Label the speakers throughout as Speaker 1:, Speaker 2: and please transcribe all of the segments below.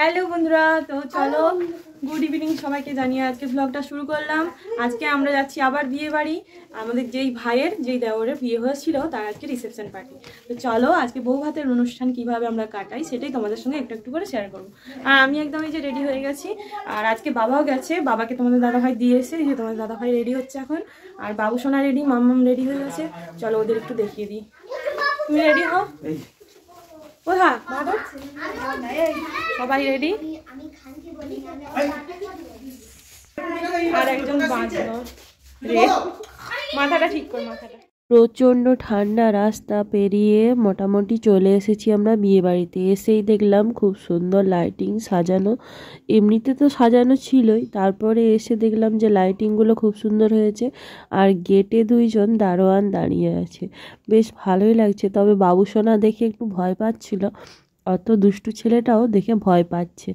Speaker 1: Hello বন্ধুরা, তো চলো গুড ইভিনিং সবাইকে জানিয়ে আজকে ব্লগটা শুরু করলাম। আজকে আমরা যাচ্ছি আবার বিয়ে বাড়ি। আমাদের যেই ভাইয়ের যেই দেওরের বিয়ে হয়েছিল তার আজকে রিসেপশন পার্টি। তো চলো আজকে বউ ভাতের অনুষ্ঠান কিভাবে আমরা কাটাই সেটাই তোমাদের সঙ্গে একটু একটু করে শেয়ার করবো। আর আমি একদম এই যে রেডি হয়ে গেছি, আর আজকে বাবাও গেছে, বাবাকে তোমাদের দাদাভাই দিয়েছে, যে তোমাদের দাদাভাই রেডি হচ্ছে এখন। আর বাবু সোনা রেডি, মাম্মাম রেডি হয়ে গেছে। চলো ওদের একটু দেখিয়ে দিই। তুমি রেডি হও। কোথা সবাই রেডি, আর একজন বাঁচলো রে, মাথাটা ঠিক কর মাথাটা।
Speaker 2: প্রচণ্ড ঠান্ডা রাস্তা পেরিয়ে মোটামুটি চলে এসেছি আমরা বিয়ে বাড়িতে। এসেই দেখলাম খুব সুন্দর লাইটিং সাজানো, এমনিতে তো সাজানো ছিলই, তারপরে এসে দেখলাম যে লাইটিংগুলো খুব সুন্দর হয়েছে। আর গেটে দুইজন দারোয়ান দাঁড়িয়ে আছে, বেশ ভালোই লাগছে। তবে বাবুসোনা দেখে একটু ভয় পাচ্ছিল, অত দুষ্টু ছেলেটাও দেখে ভয় পাচ্ছে,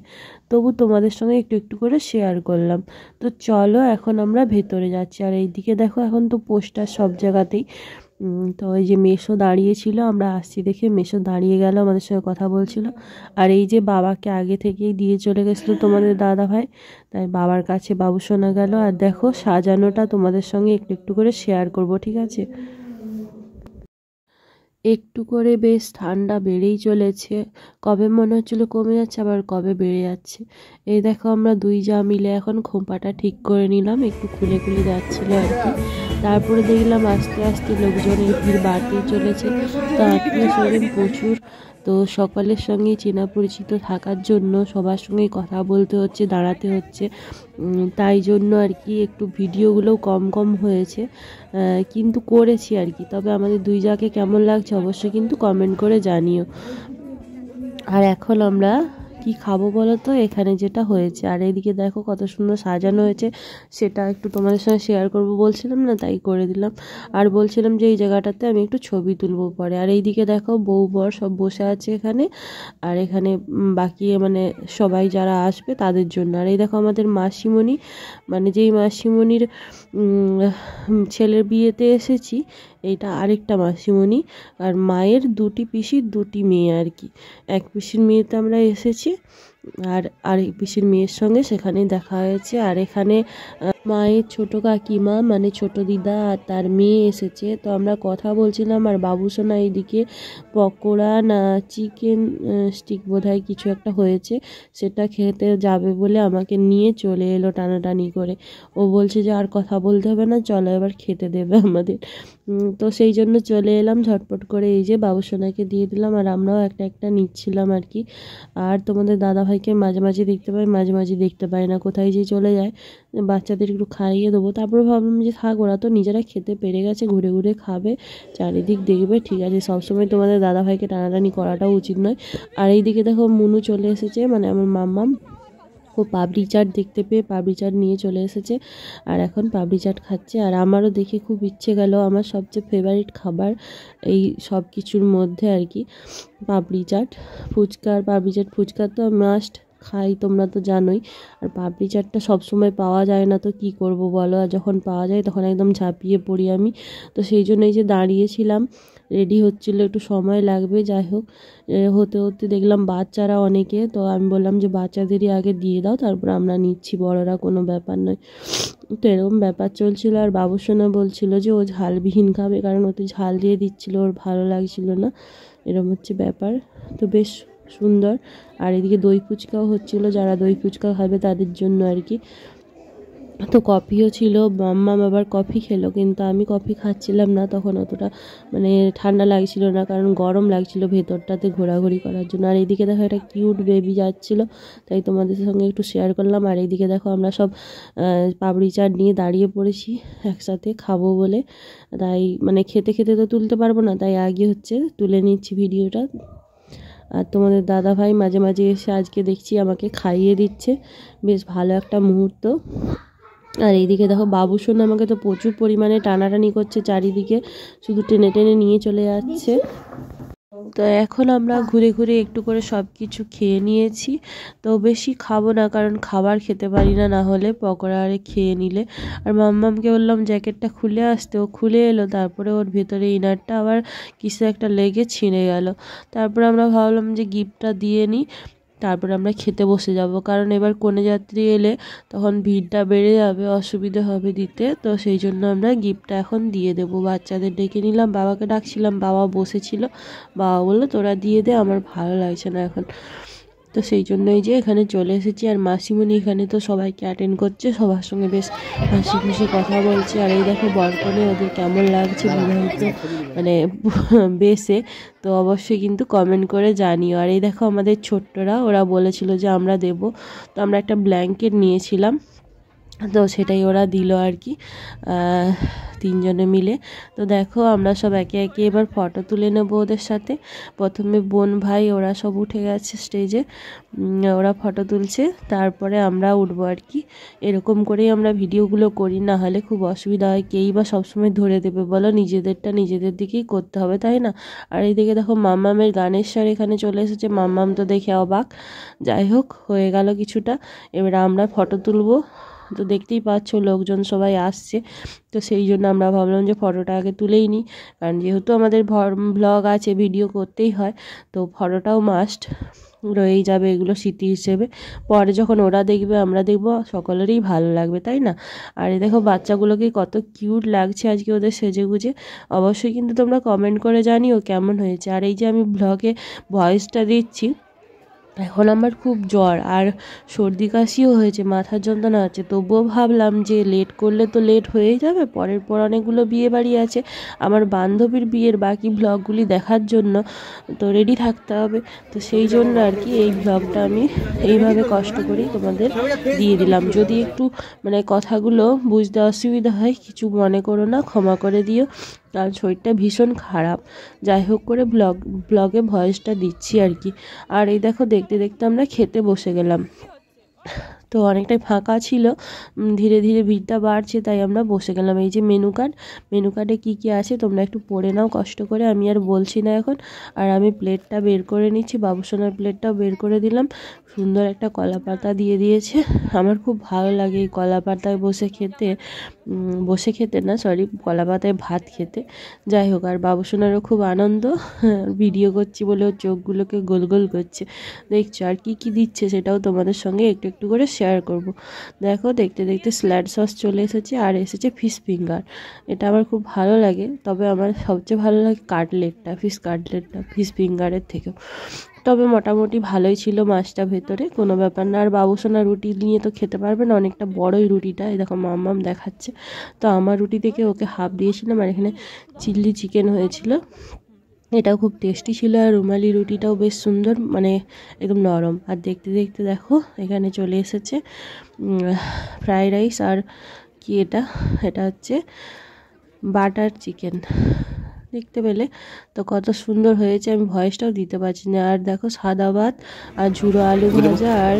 Speaker 2: তবু তোমাদের সঙ্গে একটু একটু করে শেয়ার করলাম। তো চলো এখন আমরা ভেতরে যাচ্ছি। আর এইদিকে দেখো এখন তো পোস্টার সব জায়গাতেই। তো এই যে মেসো দাঁড়িয়েছিল, আমরা আসছি দেখে মেসো দাঁড়িয়ে গেল, আমাদের সঙ্গে কথা বলছিল। আর এই যে বাবাকে আগে থেকেই দিয়ে চলে গেছিলো তোমাদের দাদা ভাই, তাই বাবার কাছে বাবু শোনা গেল। আর দেখো সাজানোটা তোমাদের সঙ্গে একটু একটু করে শেয়ার করব, ঠিক আছে? একটু করে বেশ ঠান্ডা বেড়েই চলেছে, কবে মনে হচ্ছিলো কমে যাচ্ছে আবার কবে বেড়ে যাচ্ছে। এই দেখো আমরা দুই যা মিলে এখন খোঁপাটা ঠিক করে নিলাম, একটু খুলে খুলে যাচ্ছিলো আর কি। তারপরে দেখলাম আস্তে আস্তে লোকজনের ভিড় বাড়তেই চলেছে। তো আত্মীয় স্বজন প্রচুর, তো সকলের সঙ্গে চেনা পরিচিত থাকার জন্য সবার সঙ্গেই কথা বলতে হচ্ছে, দাঁড়াতে হচ্ছে। তাই জন্য আর কি একটু ভিডিওগুলোও কম কম হয়েছে, কিন্তু করেছি আর কি। তবে আমাদের দুই জায়গাকে কেমন লাগছে অবশ্যই কিন্তু কমেন্ট করে জানিও। আর এখন আমরা কি খাবো বলো তো, এখানে যেটা হয়েছে। আর এইদিকে দেখো কত সুন্দর সাজানো হয়েছে, সেটা একটু তোমাদের সঙ্গে শেয়ার করব বলছিলাম না, তাই করে দিলাম। আর বলছিলাম যে এই জায়গাটাতে আমি একটু ছবি তুলবো পরে। আর এইদিকে দেখো বউ বর সব বসে আছে এখানে, আর এখানে বাকি মানে সবাই যারা আসবে তাদের জন্য। আর এই দেখো আমাদের মাসিমণি, মানে যেই মাসিমণির ছেলের বিয়েতে এসেছি, এইটা আরেকটা মাসিমণি। আর মায়ের দুটি পিসির দুটি মেয়ে আর কি, এক পিসির মেয়েতে আমরা এসেছি, আর আরেক পিসির মেয়ের সঙ্গে সেখানে দেখা হয়েছে। আর এখানে মায়ের ছোট কাকিমা মানে ছোট দিদা আর তার মেয়ে এসেছে। তো আমরা কথা বলছিলাম, আর বাবুসোনা এইদিকে পকোড়া না চিকেন স্টিক বোধহয় কিছু একটা হয়েছে, সেটা খেতে যাবে বলে আমাকে নিয়ে চলে এলো টানাটানি করে। ও বলছে যে আর কথা বলতে হবে না, চলো এবার খেতে দেবে আমাদের। তো সেই জন্য চলে এলাম ঝটপট করে, এই যে বাবুসোনাকে দিয়ে দিলাম, আর আমরাও একটা একটা নিচ্ছিলাম আর কি। আর তোমাদের দাদাভাইকে মাঝে মাঝে দেখতে পাই, মাঝে মাঝে দেখতে পাই না, কোথায় যে চলে যায়। বাচ্চাদের একটু খাইয়ে দেবো, তারপরে ভাবলাম যে থাক, ওরা তো নিজেরা খেতে পেরে গেছে, ঘুরে ঘুরে খাবে, চারিদিক দেখবে, ঠিক আছে। সবসময় তোমাদের দাদাভাইকে টানাটানি করাটাও উচিত নয়। আর এইদিকে দেখো মুনু চলে এসেছে, মানে আমার মাম্মাম, ও পাপড়ি চাট দেখতে পেয়ে পাপড়ি চাট নিয়ে চলে এসেছে, আর এখন পাপড়ি চাট খাচ্ছে। আর আমারও দেখে খুব ইচ্ছে গেল, আমার সবচেয়ে ফেভারিট খাবার এই সব কিছুর মধ্যে আর কি পাপড়ি চাট। ফুচকা আর পাপড়ি চাট, ফুচকা তো মাস্ট খাই, তোমরা তো জানোই। আর পাপড়ি চাটটা সবসময় পাওয়া যায় না, তো কি করব বলো, আর যখন পাওয়া যায় তখন একদম ঝাঁপিয়ে পড়ি আমি। তো সেই জন্য এই যে দাঁড়িয়েছিলাম, রেডি হচ্ছিলো, একটু সময় লাগবে, যাই হোক। হতে হতে দেখলাম বাচ্চারা অনেকে, তো আমি বললাম যে বাচ্চাদেরই আগে দিয়ে দাও, তারপর আমরা নিচ্ছি, বড়রা কোনো ব্যাপার নয়। তো এরকম ব্যাপার চলছিল। আর বাবুসোনা বলছিল যে ও ঝালবিহীন খাবে, কারণ ওতে ঝাল দিয়ে দিচ্ছিল, ওর ভালো লাগছিল না, এরকম হচ্ছে ব্যাপার। তো বেশ সুন্দর। আর এদিকে দই ফুচকাও হচ্ছিল, যারা দই ফুচকা খাবে তাদের জন্য আর কি। তো কফিও ছিল, মাম্মাম আবার কফি খেলো, কিন্তু আমি কফি খাচ্ছিলাম না তখন, অতটা মানে ঠান্ডা লাগছিল না, কারণ গরম লাগছিল ভেতরটাতে ঘোরাঘুরি করার জন্য। আর এইদিকে দেখো একটা কিউট বেবি যাচ্ছিলো, তাই তোমাদের সঙ্গে একটু শেয়ার করলাম। আর এইদিকে দেখো আমরা সব পাপড়ি চাট নিয়ে দাঁড়িয়ে পড়েছি একসাথে খাবো বলে, তাই মানে খেতে খেতে তো তুলতে পারবো না, তাই আগে হচ্ছে তুলে নিচ্ছি ভিডিওটা। আর তোমাদের দাদা ভাই মাঝে মাঝে এসে আজকে দেখছি আমাকে খাইয়ে দিচ্ছে, বেশ ভালো একটা মুহূর্ত। আর এইদিকে দেখো বাবুসোনা আমাকে তো প্রচুর পরিমাণে টানাটানি করছে চারিদিকে, শুধু টেনে টেনে নিয়ে চলে যাচ্ছে। তো এখন আমরা ঘুরে ঘুরে একটু করে সব কিছু খেয়ে নিয়েছি, তো বেশি খাবো না, কারণ খাবার খেতে পারি না না হলে পকোড়া আরে খেয়ে নিলে। আর মাম্মামকে বললাম জ্যাকেটটা খুলে আসতে, ও খুলে এলো, তারপরে ওর ভেতরে ইনারটা আবার কিছু একটা লেগে ছিঁড়ে গেল। তারপরে আমরা ভাবলাম যে গিফটটা দিয়ে নিই, তারপরে আমরা খেতে বসে যাব, কারণ এবার কনেযাত্রী এলে তখন ভিড়টা বেড়ে যাবে, অসুবিধা হবে দিতে। তো সেই জন্য আমরা গিফটটা এখন দিয়ে দেবো। বাচ্চাদের ডেকে নিলাম, বাবাকে ডাকছিলাম, বাবা বসেছিল। বাবা বললো তোরা দিয়ে দে, আমার ভালো লাগছে না এখন। তো সেই জন্যই যে এখানে চলে এসেছি। আর মাসিমণি এখানে তো সবাইকে অ্যাটেন্ড করছে, সবার সঙ্গে বেশ হাসি খুশি কথা বলছে। আর এই দেখো বরকনে ওদের কেমন লাগছে বিবাহিত মানে বেশে, তো অবশ্যই কিন্তু কমেন্ট করে জানিও। আর এই দেখো আমাদের ছোট্টরা, ওরা বলেছিল যে আমরা দেব, তো আমরা একটা ব্ল্যাঙ্কেট নিয়েছিলাম, তো সেটাই ওরা দিল আর কি, তিনজনে মিলে। তো দেখো আমরা সব একে একে এবার ফটো তুলে নেবো ওদের সাথে। প্রথমে বোন ভাই ওরা সব উঠে গেছে স্টেজে, ওরা ফটো তুলছে, তারপরে আমরা উঠবো আর কি। এরকম করেই আমরা ভিডিওগুলো করি, না হলে খুব অসুবিধা হয়, কেই বা সবসময় ধরে দেবে বলো, নিজেদেরটা নিজেদের দিকেই করতে হবে, তাই না? আর এইদিকে দেখো মাম্মামের গানের স্যার এখানে চলে এসেছে, মাম্মাম তো দেখে অবাক। যাই হোক, হয়ে গেল কিছুটা, এবার আমরা ফটো তুলবো। তো দেখতেই পাচ্ছ লোকজন সবাই আসছে, তো সেই জন্য আমরা ভাবলাম যে ফটোটা আগে তুলেই নিই, কারণ যেহেতু আমাদের ব্লগ আছে, ভিডিও করতেই হয়, তো ফটোটাও মাস্ট রয়েই যাবে, এগুলো স্মৃতি হিসেবে। পরে যখন ওরা দেখবে আমরা দেখবো, সকলেরই ভালো লাগবে, তাই না? আর এই দেখো বাচ্চাগুলোকে কত কিউট লাগছে আজকে ওদের সেজেগুজে। অবশ্যই কিন্তু তোমরা কমেন্ট করে জানিও কেমন হয়েছে। আর এই যে আমি ব্লগে ভয়েসটা দিচ্ছি, এখন আমার খুব জ্বর আর সর্দি কাশিও হয়েছে, মাথার যন্ত্রণা আছে, তবুও ভাবলাম যে লেট করলে তো লেট হয়েই যাবে, পরের পর অনেকগুলো বিয়ে বাড়ি আছে, আমার বান্ধবীর বিয়ের বাকি ব্লগগুলি দেখার জন্য তো রেডি থাকতে হবে। তো সেই জন্য আর কি এই ব্লগটা আমি এইভাবে কষ্ট করেই তোমাদের দিয়ে দিলাম। যদি একটু মানে কথাগুলো বুঝতে অসুবিধা হয়, কিছু মনে করো না, ক্ষমা করে দিও, কারণ শরীরটা ভীষণ খারাপ। যাই হোক করে ব্লগে ভয়েসটা দিচ্ছি আর কি। আর এই দেখো দেখতে দেখতে আমরা খেতে বসে গেলাম, তো অনেকটাই ফাঁকা ছিল, ধীরে ধীরে ভিড়টা বাড়ছে, তাই আমরা বসে গেলাম। এই যে মেনু কার্ডে কী কী আছে তোমরা একটু পড়ে নাও কষ্ট করে, আমি আর বলছি না এখন। আর আমি প্লেটটা বের করে নিচ্ছি, বাবুসোনার প্লেটটাও বের করে দিলাম। সুন্দর একটা কলা পাতা দিয়ে দিয়েছে, আমার খুব ভালো লাগে এই কলা পাতায় বসে খেতে না, সরি, কলা পাতায় ভাত খেতে। যাই হোক, আর বাবুসোনারও খুব আনন্দ, ভিডিও করছি বলে ওর চোখগুলোকে গোল গোল করছে, দেখছো। আর কি কি দিচ্ছে সেটাও তোমাদের সঙ্গে একটু একটু করে শেয়ার করব। দেখো দেখতে দেখতে স্যালাড সস চলে এসেছে, আর এসেছে ফিশ ফিঙ্গার, এটা আমার খুব ভালো লাগে, তবে আমার সবচেয়ে ভালো লাগে ফিশ কাটলেটটা ফিশ ফিঙ্গারের থেকেও। তবে মোটামুটি ভালোই ছিল মাছটা, ভেতরে কোনো ব্যাপার না। আর বাবুসোনা রুটি নিয়ে তো খেতে পারবে না, অনেকটা বড়ই রুটিটা, এই দেখো মাম্মাম দেখাচ্ছে। তো আমার রুটি থেকে ওকে হাফ দিয়েছিলাম, আর এখানে চিলি চিকেন হয়েছিল, এটাও খুব টেস্টি ছিল। আর রুমালি রুটিটাও বেশ সুন্দর, মানে একদম নরম। আর দেখতে দেখতে দেখো এখানে চলে এসেছে ফ্রাইড রাইস, আর কি এটা হচ্ছে বাটার চিকেন, দেখতে পেলে তো কত সুন্দর হয়েছে, আমি ভয়েসটাও দিতে পারছি না। আর দেখো সাদা ভাত আর ঝুড়ো আলু ভাজা আর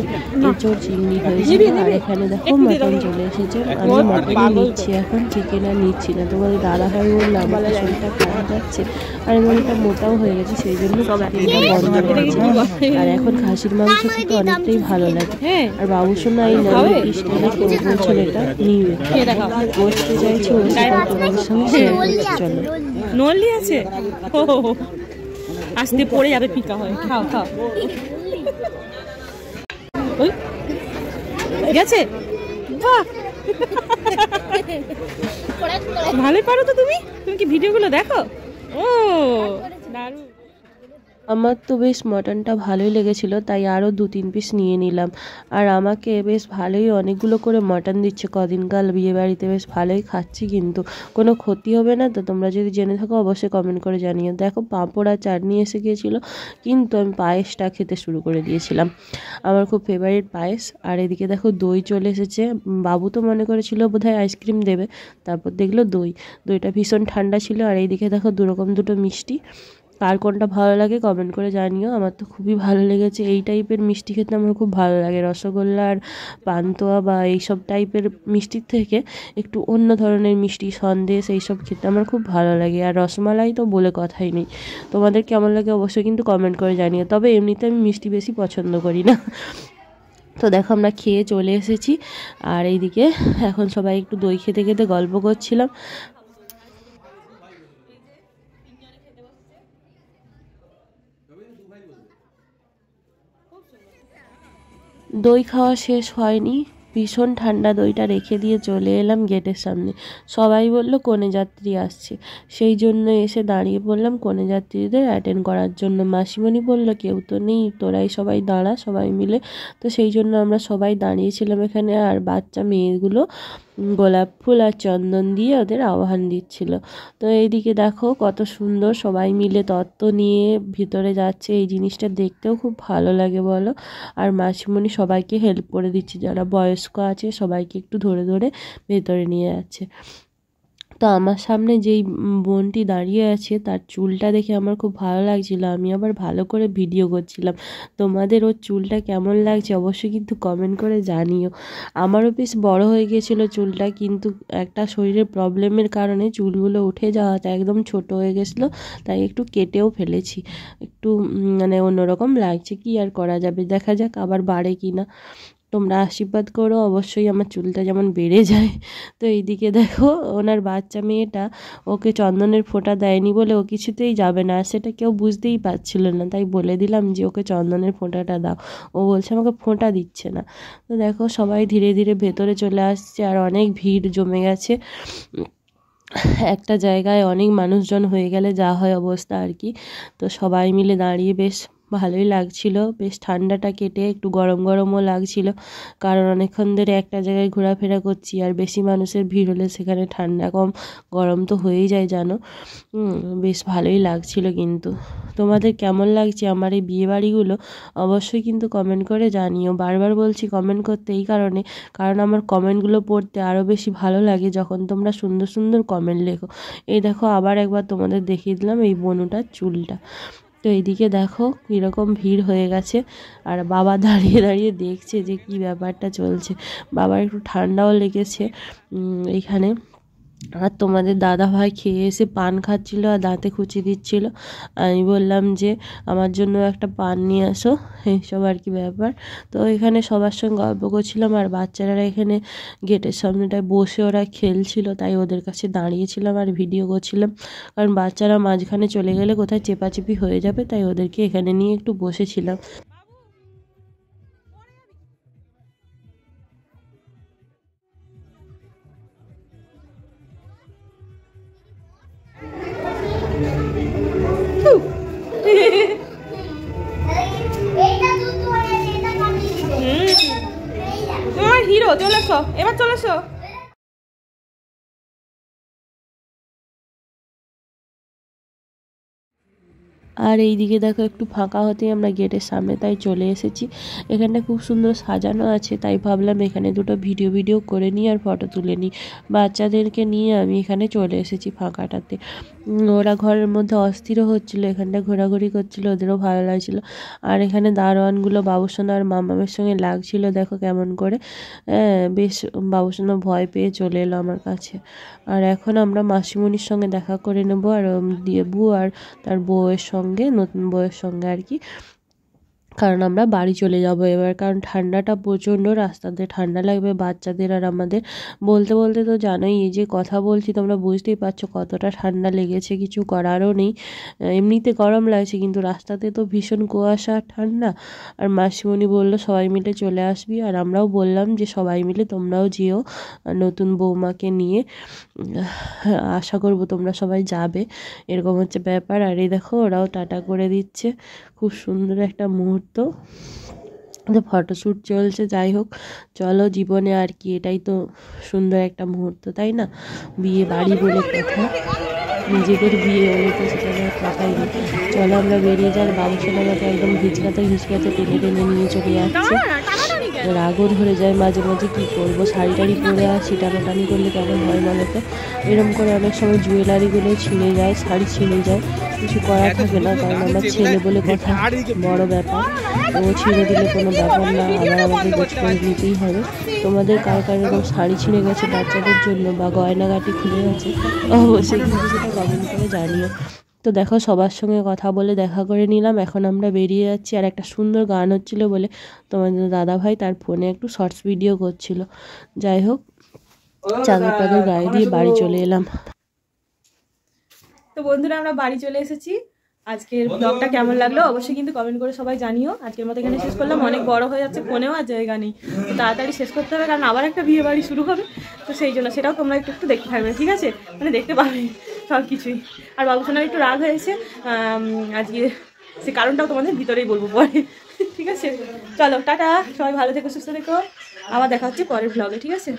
Speaker 2: এঁচোড় চিংড়ি হয়েছে। আর এখানে দেখো মটন চলে এসেছে, আমি মটনই নিচ্ছি এখন, চিকেন আর নিচ্ছি না। তোমাদের দাদা ভাই বললো আমার শরীরটা খারাপ যাচ্ছে, আর আমি অনেকটা মোটাও হয়ে গেছে, সেই জন্য চিকেনটা বন্ধ করেছি। আর এখন খাসির মাংস খেতে অনেকটাই ভালো লাগে। আর বাবুসোনা এই স্টাইলে কেউ বলছেন এটা নিয়ে বসতে চাইছে, ও সেটা তোমাদের সঙ্গে শেয়ার করছি। চলো,
Speaker 1: নলি আছে, আসতে পড়ে যাবে, ফিকা হয়, খাও খাও। ওই গেছে, বাহ, ভালোই পারো তো তুমি কি ভিডিওগুলো দেখো? ও দারুণ।
Speaker 2: আমার তো বেশ মটনটা ভালোই লেগেছিলো, তাই আরও 2-3 পিস নিয়ে নিলাম। আর আমাকে বেশ ভালোই অনেকগুলো করে মটন দিচ্ছে কদিনকাল বিয়েবাড়িতে, বেশ ভালোই খাচ্ছি, কিন্তু কোনো ক্ষতি হবে না তো? তোমরা যদি জেনে থাকো অবশ্যই কমেন্ট করে জানিও। দেখো পাঁপড় আর চাটনি এসে গিয়েছিলো, কিন্তু আমি পায়েসটা খেতে শুরু করে দিয়েছিলাম, আমার খুব ফেভারিট পায়েস। আর এদিকে দেখো দই চলে এসেছে, বাবু তো মনে করেছিল বোধহয় আইসক্রিম দেবে, তারপর দেখলো দইটা ভীষণ ঠান্ডা ছিল। আর এইদিকে দেখো দুটো মিষ্টি, কার কোনটা ভালো লাগে কমেন্ট করে জানিও। আমার তো খুবই ভালো লেগেছে, এই টাইপের মিষ্টি খেতে আমার খুব ভালো লাগে, রসগোল্লা আর পান্তুয়া বা এইসব টাইপের মিষ্টির থেকে একটু অন্য ধরনের মিষ্টি, সন্দেশ, এইসব খেতে আমার খুব ভালো লাগে। আর রসমালাই তো বলে কথাই নেই, তোমাদের কেমন লাগে অবশ্যই কিন্তু কমেন্ট করে জানিও। তবে এমনিতে আমি মিষ্টি বেশি পছন্দ করি না। তো দেখো আমরা খেয়ে চলে এসেছি, আর এইদিকে এখন সবাই একটু দই খেতে খেতে গল্প করছিলাম। দই খাওয়া শেষ হয়নি, ভীষণ ঠান্ডা দইটা রেখে দিয়ে চলে এলাম গেটের সামনে। সবাই বলল কনে যাত্রী আসছে, সেই জন্য এসে দাঁড়িয়ে পড়লাম কনে যাত্রীদের অ্যাটেন্ড করার জন্য। মাসিমণি বলল কেউ তো নেই, তোরাই সবাই দাঁড়া সবাই মিলে। তো সেই জন্য আমরা সবাই দাঁড়িয়েছিলাম এখানে, আর বাচ্চা মেয়েগুলো গোলাপ ফুল আর চন্দন দিয়ে ওদের আহ্বান দিচ্ছিল। তো এইদিকে দেখো কত সুন্দর সবাই মিলে তত্ত্ব নিয়ে ভিতরে যাচ্ছে, এই জিনিসটা দেখতেও খুব ভালো লাগে বলো। আর মাসিমণি সবাইকে হেল্প করে দিচ্ছে, যারা বয়স্ক আছে সবাইকে একটু ধরে ধরে ভেতরে নিয়ে যাচ্ছে। তো আমার সামনে যেই বোনটি দাঁড়িয়ে আছে তার চুলটা দেখে আমার খুব ভালো লাগছিল, আমি আবার ভালো করে ভিডিও করছিলাম। তোমাদের ওর চুলটা কেমন লাগছে অবশ্যই কিন্তু কমেন্ট করে জানিও। আমারও বেশ বড় হয়ে গিয়েছিলো চুলটা, কিন্তু একটা শরীরের প্রবলেমের কারণে চুলগুলো উঠে যাওয়াতে একদম ছোট হয়ে গেছিলো, তাই একটু কেটেও ফেলেছি। একটু মানে অন্যরকম লাগছে, কি আর করা যাবে, দেখা যাক আবার বাড়ে কি না। তোমরা আশীর্বাদ করো অবশ্যই আমার চুলটা যেমন বেড়ে যায়। তো এইদিকে দেখো ওনার বাচ্চা মেয়েটা ওকে চন্দনের ফোঁটা দেয়নি বলে ও কিছুতেই যাবে না, আর সেটা কেউ বুঝতেই পারছিল না, তাই বলে দিলাম যে ওকে চন্দনের ফোঁটাটা দাও। ও বলছে আমাকে ফোঁটা দিচ্ছে না। তো দেখো সবাই ধীরে ধীরে ভেতরে চলে আসছে, আর অনেক ভিড় জমে গেছে। একটা জায়গায় অনেক মানুষজন হয়ে গেলে যা হয় অবস্থা আর কি। তো সবাই মিলে দাঁড়িয়ে বেশ ভালোই লাগছিল, বেশ ঠান্ডাটা কেটে একটু গরম গরমও লাগছিল, কারণ অনেকক্ষণ ধরে একটা জায়গায় ঘোরাফেরা করছি, আর বেশি মানুষের ভিড় হলে সেখানে ঠান্ডা কম গরম তো হয়েই যায় জানো। বেশ ভালোই লাগছিল। কিন্তু তোমাদের কেমন লাগছে আমার এই বিয়েবাড়িগুলো অবশ্যই কিন্তু কমেন্ট করে জানিও। বারবার বলছি কমেন্ট করতে এই কারণে, কারণ আমার কমেন্টগুলো পড়তে আরও বেশি ভালো লাগে যখন তোমরা সুন্দর সুন্দর কমেন্ট লেখো। এই দেখো আবার একবার তোমাদের দেখিয়ে দিলাম এই বনুটার চুলটা। তো এইদিকে দেখো কীরকম ভিড় হয়ে গেছে, আর বাবা দাঁড়িয়ে দাঁড়িয়ে দেখছে যে কি ব্যাপারটা চলছে। বাবার একটু ঠান্ডাও লেগেছে এইখানে। আর তোমাদের দাদা ভাই খেয়ে এসে পান খাচ্ছিল আর দাঁতে খুঁচি দিচ্ছিল। আমি বললাম যে আমার জন্য একটা পান নিয়ে আসো, এইসব আর কি ব্যাপার। তো এখানে সবার সঙ্গে গল্প করছিলাম, আর বাচ্চারা এখানে গেটের সামনেটায় বসে ওরা খেলছিল, তাই ওদের কাছে দাঁড়িয়েছিলাম আর ভিডিও করছিলাম, কারণ বাচ্চারা মাঝখানে চলে গেলে কোথায় চেপাচেপি হয়ে যাবে, তাই ওদেরকে এখানে নিয়ে একটু বসেছিলাম।
Speaker 1: তোমার হিরো চলেছো, এবার চলেছো।
Speaker 2: আর এই দিকে দেখো একটু ফাঁকা হতেই আমরা গেটের সামনে তাই চলে এসেছি। এখানটা খুব সুন্দর সাজানো আছে, তাই ভাবলাম এখানে দুটো ভিডিও করে নিই আর ফটো তুলে নিই। বাচ্চাদেরকে নিয়ে আমি এখানে চলে এসেছি ফাঁকাটাতে। ওরা ঘরের মধ্যে অস্থিরও হচ্ছিলো, এখানটা ঘোরাঘুরি করছিলো, ওদেরও ভালো লাগছিলো। আর এখানে দারোয়ানগুলো বাবুসোনা আর মামামের সঙ্গে লাগছিল দেখো কেমন করে। বেশ বাবুসোনা ভয় পেয়ে চলে এলো আমার কাছে। আর এখন আমরা মাসিমণির সঙ্গে দেখা করে নেবো, আর দেবু আর তার বউয়ের সঙ্গে, নতুন বউয়ের সঙ্গে আর কি, কারণ আমরা বাড়ি চলে যাব এবার, কারণ ঠান্ডাটা প্রচণ্ড, রাস্তাতে ঠান্ডা লাগবে বাচ্চাদের আর আমাদের। বলতে বলতে তো জানোই এই যে কথা বলছি তোমরা বুঝতেই পারছো কতটা ঠান্ডা লেগেছে, কিছু করারও নেই। এমনিতে গরম লাগছে, কিন্তু রাস্তাতে তো ভীষণ কুয়াশা আর ঠান্ডা। আর মাসিমণি বললো সবাই মিলে চলে আসবি, আর আমরাও বললাম যে সবাই মিলে তোমরাও যেও নতুন বৌমাকে নিয়ে, আশা করবো তোমরা সবাই যাবে, এরকম হচ্ছে ব্যাপার। আর এই দেখো ওরাও টাটা করে দিচ্ছে, খুব সুন্দর একটা মুহূর্ত, ফটোশ্যুট চলছে। যাই হোক চলো, জীবনে আর কি, এটাই তো সুন্দর একটা মুহূর্ত তাই না? বিয়ে বাড়ি বলে কথা, নিজেদের বিয়ে হলে তো সেটা কথাই নেই। চলো আমরা বেরিয়ে যাই। বাবুসোনা আমাকে একদম ঘিচকাতে টেনে টেনে নিয়ে চলে যাচ্ছে, রাগও ধরে যায় মাঝে মাঝে, কী করবো, শাড়ি টাড়ি পরে আসি, টানাটানি করলে কেমন হয় বলো তো। এরকম করে অনেক সময় জুয়েলারিগুলো ছিঁড়ে যায়, শাড়ি ছিঁড়ে যায়, কিছু করার থাকে না, কারণ আমার ছেলে বলে কথা, বড় ব্যাপার, ও ছিঁড়ে দিলে কোনো ব্যাপার না, আবার আমাকে গোছ করে নিতেই হবে। তোমাদের কার কার এরকম শাড়ি ছিঁড়ে গেছে বাচ্চাদের জন্য, বা গয়নাগাটি খুলে গেছে, অবশ্যই কিন্তু সেটা কমেন্ট করে জানিও। তো দেখো সবার সঙ্গে কথা বলে দেখা করে নিলাম, এখন আমরা বেরিয়ে যাচ্ছি। আর একটা সুন্দর গান হচ্ছিলো বলে তোমাদের দাদা ভাই তার ফোনে একটু শর্টস ভিডিও করছিল। যাই হোক চাদর টাদর গায়ে দিয়ে বাড়ি চলে এলাম।
Speaker 1: তো বন্ধুরা আমরা বাড়ি চলে এসেছি, আজকের ব্লগটা কেমন লাগলো অবশ্যই কিন্তু কমেন্ট করে সবাই জানিও। আজকের মতো এখানে শেষ করলাম, অনেক বড় হয়ে যাচ্ছে, ফোনেও আর জায়গা নেই, তো তাড়াতাড়ি শেষ করতে হবে কারণ আবার একটা বিয়ে বাড়ি শুরু হবে, তো সেই জন্য সেটাও তোমরা একটু একটু দেখতে থাকবে, ঠিক আছে? মানে দেখতে পাবে সব কিছুই। আর বাবুসোনার একটু রাগ হয়েছে আজকে, সে কারণটাও তোমাদের ভিতরেই বলবো পরে, ঠিক আছে? চলো টাটা, সবাই ভালো থেকো, সুস্থ থেকো, আবার দেখা হচ্ছে পরের ব্লগে, ঠিক আছে?